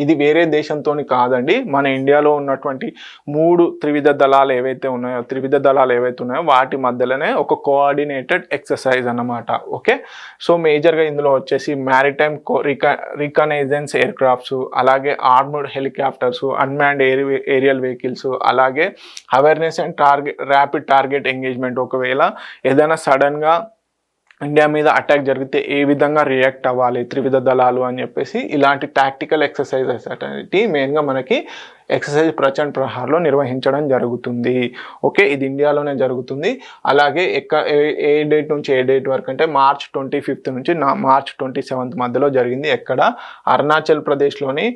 Speaker 1: ఇది వేరే దేశంతో కాదండి, మన ఇండియాలో ఉన్నటువంటి 3 త్రివిధ దళాలు ఏవైతే ఉన్నాయో వాటి మధ్యలోనే ఒక కోఆర్డినేటెడ్ ఎక్సర్సైజ్ అన్నమాట. ఓకే, సో మేజర్గా ఇందులో వచ్చేసి మ్యారిటైమ్ రికనైజెన్స్ ఎయిర్ క్రాఫ్ట్స్, అలాగే armoured helicopters, unmanned aerial vehicles, అలాగే awareness and rapid target engagement. ఒకవేళ ఏదైనా సడన్గా ఇండియా మీద అటాక్ జరిగితే ఏ విధంగా రియాక్ట్ అవ్వాలి త్రివిధ దళాలు అని చెప్పేసి ఇలాంటి టాక్టికల్ ఎక్సర్సైజెస్ అనేవి మెయిన్గా మనకి ఎక్సర్సైజ్ ప్రచండ్ ప్రహార్లో నిర్వహించడం జరుగుతుంది. ఓకే, ఇది ఇండియాలోనే జరుగుతుంది. అలాగే ఏ డేట్ నుంచి ఏ డేట్ వరకు అంటే March 25 నుంచి March 27 మధ్యలో జరిగింది. ఎక్కడ అరుణాచల్ ప్రదేశ్లోని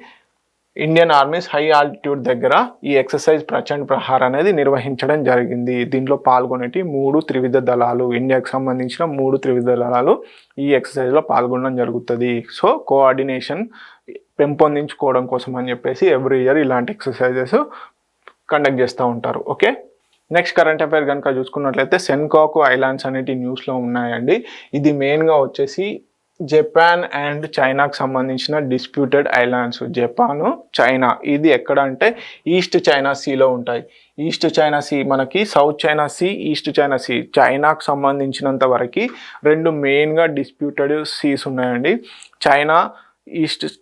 Speaker 1: ఇండియన్ ఆర్మీస్ హై ఆల్టిట్యూడ్ దగ్గర ఈ ఎక్సర్సైజ్ ప్రచండ్ ప్రహార్ అనేది నిర్వహించడం జరిగింది. దీంట్లో పాల్గొనేటి 3 త్రివిధ దళాలు, ఇండియాకి సంబంధించిన 3 త్రివిధ దళాలు ఈ ఎక్సర్సైజ్లో పాల్గొనడం జరుగుతుంది. సో కోఆర్డినేషన్ పెంపొందించుకోవడం కోసం అని చెప్పేసి ఎవ్రీ ఇయర్ ఇలాంటి ఎక్సర్సైజెస్ కండక్ట్ చేస్తూ ఉంటారు. ఓకే, నెక్స్ట్ కరెంట్ అఫైర్ కనుక చూసుకున్నట్లయితే సెన్కాకు ఐలాండ్స్ అనేటి న్యూస్లో ఉన్నాయండి. ఇది మెయిన్గా వచ్చేసి జపాన్ అండ్ చైనాకు సంబంధించిన డిస్ప్యూటెడ్ ఐలాండ్స్. జపాను, చైనా ఇది ఎక్కడ అంటే ఈస్ట్ చైనా సీలో ఉంటాయి. ఈస్ట్ చైనా సీ మనకి south China sea, east China sea. చైనాకు సంబంధించినంత వరకు 2 మెయిన్గా డిస్ప్యూటెడ్ సీస్ ఉన్నాయండి. చైనా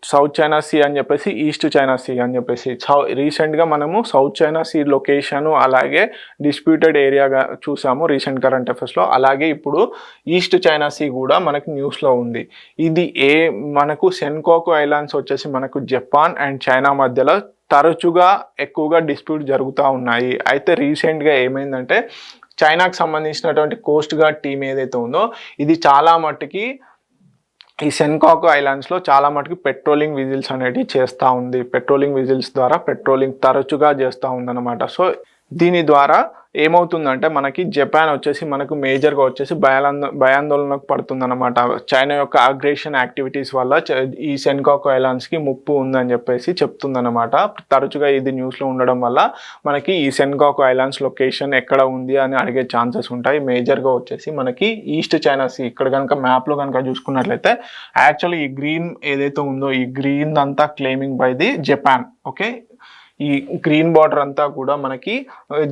Speaker 1: సౌత్ చైనా సీ అని చెప్పేసి, ఈస్ట్ చైనా సీ అని చెప్పేసి. రీసెంట్గా మనము సౌత్ చైనా సీ లొకేషను అలాగే డిస్ప్యూటెడ్ ఏరియాగా చూసాము రీసెంట్ కరెంట్ అఫైర్స్లో. అలాగే ఇప్పుడు ఈస్ట్ చైనా సీ కూడా మనకి న్యూస్లో ఉంది. ఇది మనకు సెన్కాకు ఐలాండ్స్ వచ్చేసి మనకు జపాన్ అండ్ చైనా మధ్యలో తరచుగా ఎక్కువగా డిస్ప్యూట్ జరుగుతూ ఉన్నాయి. అయితే రీసెంట్గా ఏమైందంటే చైనాకు సంబంధించినటువంటి కోస్ట్ గార్డ్ టీం ఏదైతే ఉందో ఇది చాలా మట్టుకి ఈ సెన్కాకు ఐలాండ్స్లో చాలా మటుకు పెట్రోలింగ్ విజిల్స్ అనేటివి చేస్తూ ఉంది. పెట్రోలింగ్ విజిల్స్ ద్వారా పెట్రోలింగ్ తరచుగా చేస్తూ ఉందన్నమాట. సో దీని ద్వారా ఏమవుతుందంటే మనకి జపాన్ వచ్చేసి మనకు మేజర్గా వచ్చేసి భయాందోళనకు పడుతుందన్నమాట. చైనా యొక్క అగ్రెషన్ యాక్టివిటీస్ వల్ల ఈ సెన్కాకు ఐలాండ్స్కి ముప్పు ఉందని చెప్పేసి చెప్తుందన్నమాట. తరచుగా ఇది న్యూస్లో ఉండడం వల్ల మనకి ఈ సెన్కాకు ఐలాండ్స్ లొకేషన్ ఎక్కడ ఉంది అని అడిగే ఛాన్సెస్ ఉంటాయి. మేజర్గా వచ్చేసి మనకి ఈస్ట్ చైనా సీ ఇక్కడ కనుక మ్యాప్లో కనుక చూసుకున్నట్లయితే యాక్చువల్లీ ఈ గ్రీన్ ఏదైతే ఉందో ఈ గ్రీన్ అంతా claiming by the Japan. Okay, ఈ గ్రీన్ బార్డర్ అంతా కూడా మనకి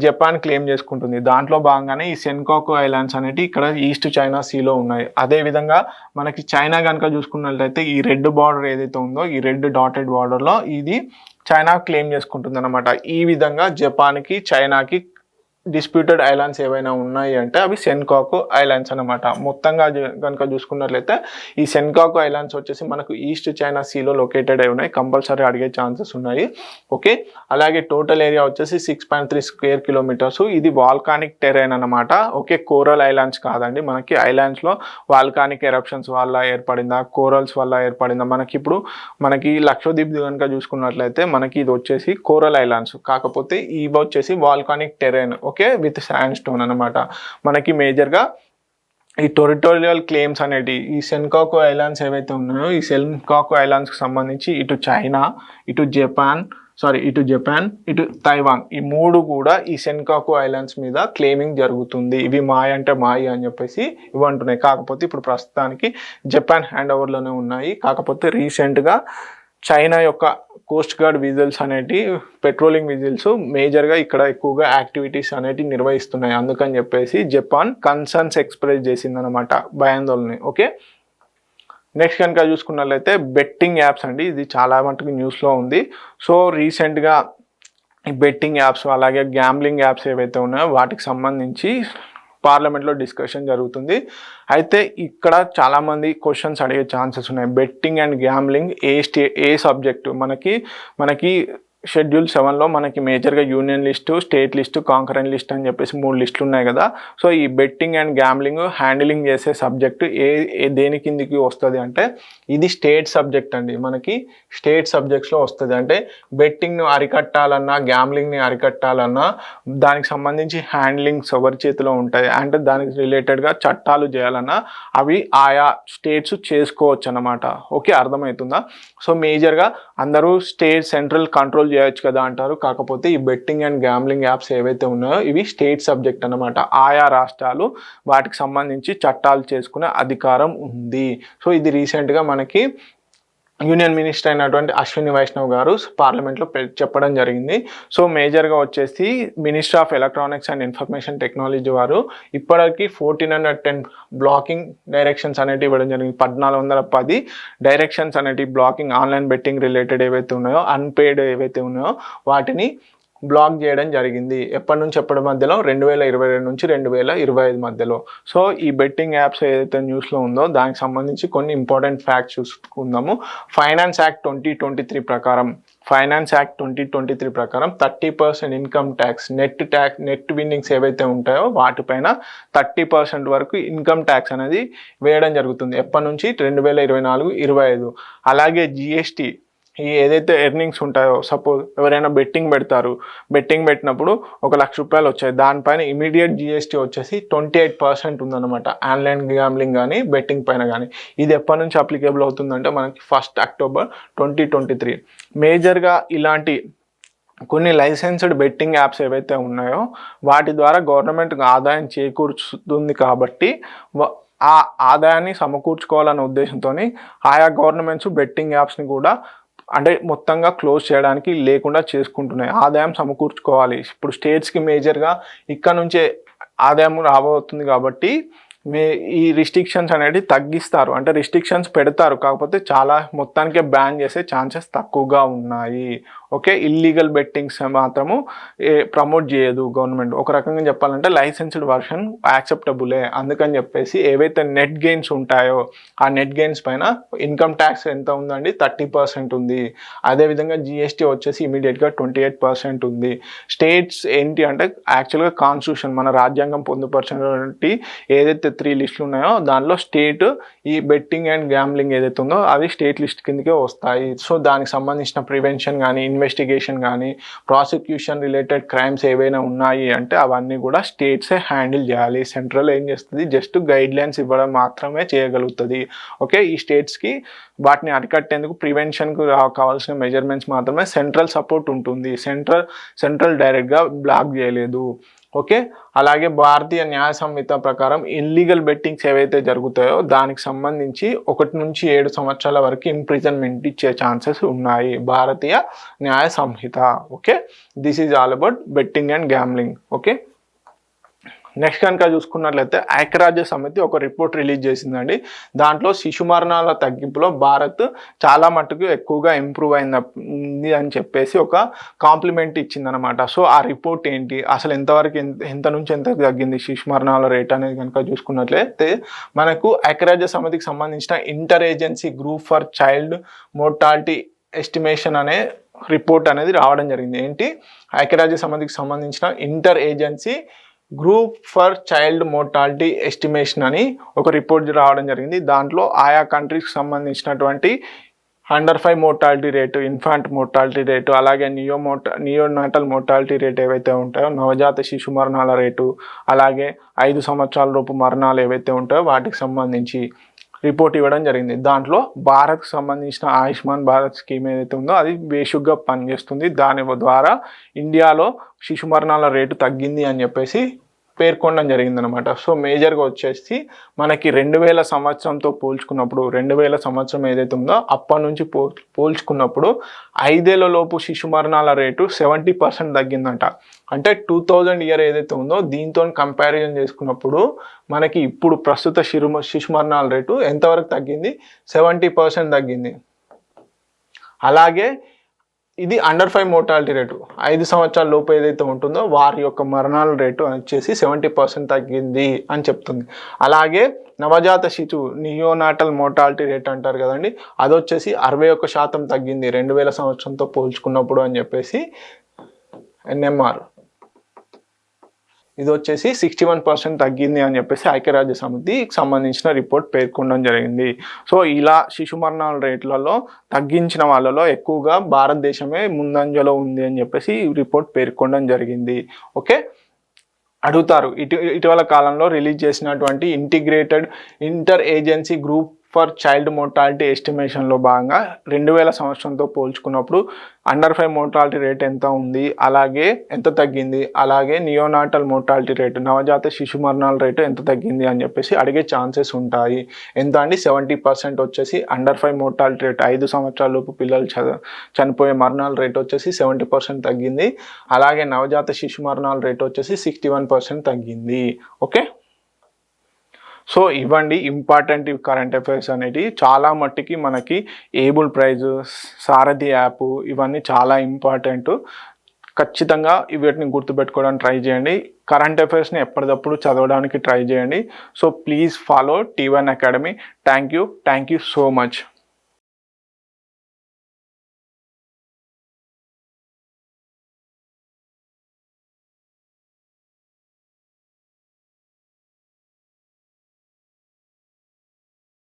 Speaker 1: జపాన్ క్లెయిమ్ చేసుకుంటుంది. దాంట్లో భాగంగానే ఈ సెన్కాకు ఐలాండ్స్ అనేవి ఇక్కడ ఈస్ట్ చైనా సీలో ఉన్నాయి. అదేవిధంగా మనకి చైనా కనుక చూసుకున్నట్లయితే ఈ రెడ్ బార్డర్ ఏదైతే ఉందో ఈ రెడ్ డాటెడ్ బార్డర్లో ఇది చైనా క్లెయిమ్ చేసుకుంటుంది అనమాట. ఈ విధంగా జపాన్కి చైనాకి డిస్ప్యూటెడ్ ఐలాండ్స్ ఏవైనా ఉన్నాయి అంటే అవి సెన్కాకు ఐలాండ్స్ అనమాట. మొత్తంగా కనుక చూసుకున్నట్లయితే ఈ సెన్కాకు ఐలాండ్స్ వచ్చేసి మనకు ఈస్ట్ చైనా సీలో లొకేటెడ్ అయి ఉన్నాయి. కంపల్సరీ అడిగే ఛాన్సెస్ ఉన్నాయి. ఓకే, అలాగే టోటల్ ఏరియా వచ్చేసి 6.3 స్క్వేర్ కిలోమీటర్స్. ఇది వాల్కానిక్ టెరైన్ అనమాట. ఓకే, కోరల్ ఐలాండ్స్ కాదండి. మనకి ఐలాండ్స్లో వాల్కానిక్ ఎరప్షన్స్ వల్ల ఏర్పడిందా, కోరల్స్ వల్ల ఏర్పడిందా, మనకి లక్షద్వీప్ కనుక చూసుకున్నట్లయితే మనకి ఇది వచ్చేసి కోరల్ ఐలాండ్స్, కాకపోతే ఇవి వచ్చేసి volcanic terrain. Okay, with sand stone అనమాట. మనకి మేజర్గా ఈ టెరిటోరియల్ క్లెయిమ్స్ అనేవి ఈ సెన్కాకు ఐలాండ్స్ ఏవైతే ఉన్నాయో ఈ సెన్కాకు ఐలాండ్స్కి సంబంధించి ఇటు చైనా, ఇటు జపాన్, ఇటు తైవాన్, ఈ మూడు కూడా ఈ సెన్కాకు ఐలాండ్స్ మీద క్లెయిమింగ్ జరుగుతుంది. ఇవి మాయ అంటే మాయి అని చెప్పేసి ఇవి అంటున్నాయి. కాకపోతే ఇప్పుడు ప్రస్తుతానికి జపాన్ హ్యాండ్ ఓవర్లోనే ఉన్నాయి. కాకపోతే రీసెంట్గా చైనా యొక్క కోస్ట్ గార్డ్ విజిల్స్ అనేటి పెట్రోలింగ్ విజిల్స్ మేజర్గా ఇక్కడ ఎక్కువగా యాక్టివిటీస్ అనేటివి నిర్వహిస్తున్నాయి. అందుకని చెప్పేసి జపాన్ కన్సర్న్స్ ఎక్స్ప్రెస్ చేసిందనమాట, భయాందోళన. ఓకే, నెక్స్ట్ కనుక చూసుకున్నట్లయితే బెట్టింగ్ యాప్స్ అండి. ఇది చాలా మటుకు న్యూస్లో ఉంది. సో రీసెంట్గా ఈ బెట్టింగ్ యాప్స్ అలాగే గ్యాంబ్లింగ్ యాప్స్ ఏవైతే ఉన్నాయో వాటికి సంబంధించి పార్లమెంట్లో డిస్కషన్ జరుగుతుంది. అయితే ఇక్కడ చాలామంది క్వశ్చన్స్ అడిగే ఛాన్సెస్ ఉన్నాయి. Betting and gambling A subject మనకి షెడ్యూల్ 7లో మనకి మేజర్గా union list, state list, concurrent list అని చెప్పేసి 3 లిస్టులు ఉన్నాయి కదా. సో ఈ బెట్టింగ్ అండ్ గ్యాంబ్లింగ్ హ్యాండిలింగ్ చేసే సబ్జెక్టు దేని కిందికి వస్తుంది అంటే ఇది స్టేట్ సబ్జెక్ట్ అండి. మనకి స్టేట్ సబ్జెక్ట్స్లో వస్తుంది. అంటే బెట్టింగ్ను అరికట్టాలన్నా గ్యాంబ్లింగ్ని అరికట్టాలన్నా దానికి సంబంధించి హ్యాండ్లింగ్స్ ఎవరి చేతిలో ఉంటాయి అంటే దానికి రిలేటెడ్గా చట్టాలు చేయాలన్నా అవి ఆయా స్టేట్స్ చేసుకోవచ్చు అన్నమాట. ఓకే, అర్థమవుతుందా? సో మేజర్గా అందరూ స్టేట్ సెంట్రల్ కంట్రోల్ చేయొచ్చు కదా అంటారు. కాకపోతే ఈ బెట్టింగ్ అండ్ గ్యాంబ్లింగ్ యాప్స్ ఏవైతే ఉన్నాయో ఇవి స్టేట్ సబ్జెక్ట్ అనమాట. ఆయా రాష్ట్రాలు వాటికి సంబంధించి చట్టాలు చేసుకునే అధికారం ఉంది. సో ఇది రీసెంట్గా మనకి యూనియన్ మినిస్టర్ అయినటువంటి అశ్విని వైష్ణవ్ గారు పార్లమెంట్లో చెప్పడం జరిగింది. సో మేజర్గా వచ్చేసి minister of electronics and information technology వారు ఇప్పటికీ 1410 బ్లాకింగ్ డైరెక్షన్స్ అనేవి ఇవ్వడం జరిగింది. 1410 డైరెక్షన్స్ అనేవి బ్లాకింగ్ ఆన్లైన్ బెట్టింగ్ రిలేటెడ్ ఏవైతే ఉన్నాయో అన్పెయిడ్ ఏవైతే ఉన్నాయో వాటిని బ్లాక్ చేయడం జరిగింది. ఎప్పటి నుంచి ఎప్పటి మధ్యలో 2022 నుంచి 2025 మధ్యలో. సో ఈ బెట్టింగ్ యాప్స్ ఏదైతే న్యూస్లో ఉందో దానికి సంబంధించి కొన్ని ఇంపార్టెంట్ ఫ్యాక్ట్స్ చూసుకుందాము. ఫైనాన్స్ యాక్ట్ 2023 ప్రకారం 30% ఇన్కమ్ ట్యాక్స్, నెట్ విన్నింగ్స్ ఏవైతే ఉంటాయో వాటిపైన 30% వరకు ఇన్కమ్ ట్యాక్స్ అనేది వేయడం జరుగుతుంది. ఎప్పటి నుంచి 2024-25. అలాగే జిఎస్టీ ఈ ఏదైతే ఎర్నింగ్స్ ఉంటాయో సపోజ్ ఎవరైనా బెట్టింగ్ పెట్టినప్పుడు 1 లక్ష రూపాయలు వచ్చాయి, దానిపైన ఇమీడియట్ జిఎస్టీ వచ్చేసి 28% ఉందన్నమాట. ఆన్లైన్ గ్యాంబ్లింగ్ కానీ బెట్టింగ్ పైన కానీ. ఇది ఎప్పటి నుంచి అప్లికేబుల్ అవుతుందంటే మనకి 1 అక్టోబర్ 2023. మేజర్గా ఇలాంటి కొన్ని లైసెన్స్డ్ బెట్టింగ్ యాప్స్ ఏవైతే ఉన్నాయో వాటి ద్వారా గవర్నమెంట్కి ఆదాయం చేకూరుతుంది. కాబట్టి ఆ ఆదాయాన్ని సమకూర్చుకోవాలనే ఉద్దేశంతో ఆయా గవర్నమెంట్స్ బెట్టింగ్ యాప్స్ని కూడా అంటే మొత్తంగా క్లోజ్ చేయడానికి లేకుండా చేసుకుంటున్నాయి. ఆదాయం సమకూర్చుకోవాలి. ఇప్పుడు స్టేట్స్కి మేజర్గా ఇక్కడ నుంచే ఆదాయం రాబోతుంది కాబట్టి ఈ రిస్ట్రిక్షన్స్ అనేది తగ్గిస్తారు. అంటే రిస్ట్రిక్షన్స్ పెడతారు, కాకపోతే చాలా మొత్తానికే బ్యాన్ చేసే ఛాన్సెస్ తక్కువగా ఉన్నాయి. ఓకే, ఇల్లీగల్ బెట్టింగ్స్ మాత్రము ప్రమోట్ చేయదు గవర్నమెంట్. ఒక రకంగా చెప్పాలంటే లైసెన్స్డ్ వర్షన్ యాక్సెప్టబులే. అందుకని చెప్పేసి ఏవైతే నెట్ గెయిన్స్ ఉంటాయో ఆ నెట్ గెయిన్స్ పైన ఇన్కమ్ ట్యాక్స్ ఎంత ఉందండి, 30% ఉంది. అదేవిధంగా జిఎస్టీ వచ్చేసి ఇమీడియట్గా 28% ఉంది. స్టేట్స్ ఏంటి అంటే యాక్చువల్గా కాన్స్టిట్యూషన్ మన రాజ్యాంగం పొందుపరిచినటువంటి ఏదైతే 3 లిస్టులు ఉన్నాయో దానిలో స్టేట్ ఈ బెట్టింగ్ అండ్ గ్యాంబ్లింగ్ ఏదైతే ఉందో అవి స్టేట్ లిస్ట్ కిందకే వస్తాయి. సో దానికి సంబంధించిన ప్రివెన్షన్ కానీ ఇన్వెస్టిగేషన్ కానీ ప్రాసిక్యూషన్ రిలేటెడ్ క్రైమ్స్ ఏవైనా ఉన్నాయి అంటే అవన్నీ కూడా స్టేట్సే హ్యాండిల్ చేయాలి. సెంట్రల్ ఏం చేస్తుంది, జస్ట్ గైడ్ లైన్స్ ఇవ్వడం మాత్రమే చేయగలుగుతుంది. ఓకే, ఈ స్టేట్స్కి వాటిని అరికట్టేందుకు ప్రివెన్షన్కు కావాల్సిన మెజర్మెంట్స్ మాత్రమే సెంట్రల్ సపోర్ట్ ఉంటుంది. సెంట్రల్ డైరెక్ట్గా బ్లాక్ చేయలేదు. ఓకే, అలాగే భారతీయ న్యాయ సంహిత ప్రకారం ఇల్లీగల్ బెట్టింగ్స్ ఏవైతే జరుగుతాయో దానికి సంబంధించి 1 నుంచి 7 సంవత్సరాల వరకు ఇంప్రిజన్మెంట్ ఇచ్చే ఛాన్సెస్ ఉన్నాయి Bharatiya Nyaya Sanhita. Okay, this is all about betting and gambling. Okay, next కనుక చూసుకున్నట్లయితే ఐక్యరాజ్య సమితి ఒక రిపోర్ట్ రిలీజ్ చేసిందండి. దాంట్లో శిశు మరణాల తగ్గింపులో భారత్ చాలా మటుకు ఎక్కువగా ఇంప్రూవ్ అయింది అని చెప్పేసి ఒక కాంప్లిమెంట్ ఇచ్చిందనమాట. సో ఆ రిపోర్ట్ ఏంటి, అసలు ఎంతవరకు ఎంత నుంచి ఎంత తగ్గింది శిశు మరణాల రేట్ అనేది కనుక చూసుకున్నట్లయితే మనకు ఐక్యరాజ్య సమితికి సంబంధించిన inter agency group for child mortality estimation అనే రిపోర్ట్ అనేది రావడం జరిగింది. ఏంటి, ఐక్యరాజ్య సమితికి సంబంధించిన inter agency group for child mortality estimation అని ఒక రిపోర్ట్ రావడం జరిగింది. దాంట్లో ఆయా కంట్రీస్కి సంబంధించినటువంటి under 5 mortality rate, infant mortality rate, అలాగే నియోనాటల్ మోర్టాలిటీ రేట్ ఏవైతే ఉంటాయో నవజాత శిశు మరణాల రేటు, అలాగే 5 సంవత్సరాల లోపు మరణాలు ఏవైతే ఉంటాయో వాటికి సంబంధించి రిపోర్ట్ ఇవ్వడం జరిగింది. దాంట్లో భారత్కి సంబంధించిన ఆయుష్మాన్ భారత్ స్కీమ్ ఏదైతే ఉందో అది బేషుగ్గా పనిచేస్తుంది. దాని ద్వారా ఇండియాలో శిశు మరణాల రేటు తగ్గింది అని చెప్పేసి పేర్కొనడం జరిగిందనమాట. సో మేజర్గా వచ్చేసి మనకి 2000 సంవత్సరంతో పోల్చుకున్నప్పుడు 2000 సంవత్సరం ఏదైతే ఉందో అప్పటి నుంచి పోల్చుకున్నప్పుడు 5 ఏళ్ల లోపు శిశు మరణాల రేటు 70% తగ్గిందంట. అంటే 2000 ఇయర్ ఏదైతే ఉందో దీంతో కంపారిజన్ చేసుకున్నప్పుడు మనకి ఇప్పుడు ప్రస్తుత శిశు మరణాల రేటు ఎంతవరకు తగ్గింది, 70% తగ్గింది. అలాగే ఇది అండర్ 5 మోర్టాలిటీ రేటు, 5 సంవత్సరాల లోపు ఏదైతే ఉంటుందో వారి యొక్క మరణాల రేటు వచ్చేసి 70% తగ్గింది అని చెప్తుంది. అలాగే నవజాత శిశువు నియోనాటల్ మోర్టాలిటీ రేట్ అంటారు కదండి, అది వచ్చేసి 61% తగ్గింది 2000 సంవత్సరంతో పోల్చుకున్నప్పుడు అని చెప్పేసి ఎన్ఎంఆర్. ఇది వచ్చేసి 61% తగ్గింది అని చెప్పేసి ఐక్యరాజ్య సమితికి సంబంధించిన రిపోర్ట్ పేర్కొనడం జరిగింది. సో ఇలా శిశు మరణాల రేట్లలో తగ్గించిన వాళ్ళలో ఎక్కువగా భారతదేశమే ముందంజలో ఉంది అని చెప్పేసి రిపోర్ట్ పేర్కొనడం జరిగింది. ఓకే, అడుగుతారు ఇటీవల కాలంలో రిలీజ్ చేసినటువంటి integrated inter agency group for child mortality ఎస్టిమేషన్లో భాగంగా 2000 సంవత్సరంతో పోల్చుకున్నప్పుడు అండర్ 5 మోర్టాలిటీ రేట్ ఎంత ఉంది, అలాగే ఎంత తగ్గింది, అలాగే నియోనాటల్ మోర్టాలిటీ రేటు నవజాత శిశు మరణాల రేటు ఎంత తగ్గింది అని చెప్పేసి అడిగే ఛాన్సెస్ ఉంటాయి. ఎంత అండి, 70% వచ్చేసి అండర్ 5 మోర్టాలిటీ రేట్, 5 సంవత్సరాల లోపు పిల్లలు చనిపోయే మరణాల రేటు వచ్చేసి 70% తగ్గింది. అలాగే నవజాత శిశు మరణాల రేటు వచ్చేసి 61% తగ్గింది. ఓకే, సో ఇవ్వండి ఇంపార్టెంట్ కరెంట్ అఫైర్స్ అనేవి. చాలా మట్టికి మనకి ఏబుల్ ప్రైజ్, సారథి యాప్ ఇవన్నీ చాలా ఇంపార్టెంట్. ఖచ్చితంగా వీటిని గుర్తుపెట్టుకోవడానికి ట్రై చేయండి. కరెంట్ అఫైర్స్ని ఎప్పటికప్పుడు చదవడానికి ట్రై చేయండి. So please follow T1 academy. Thank you so much.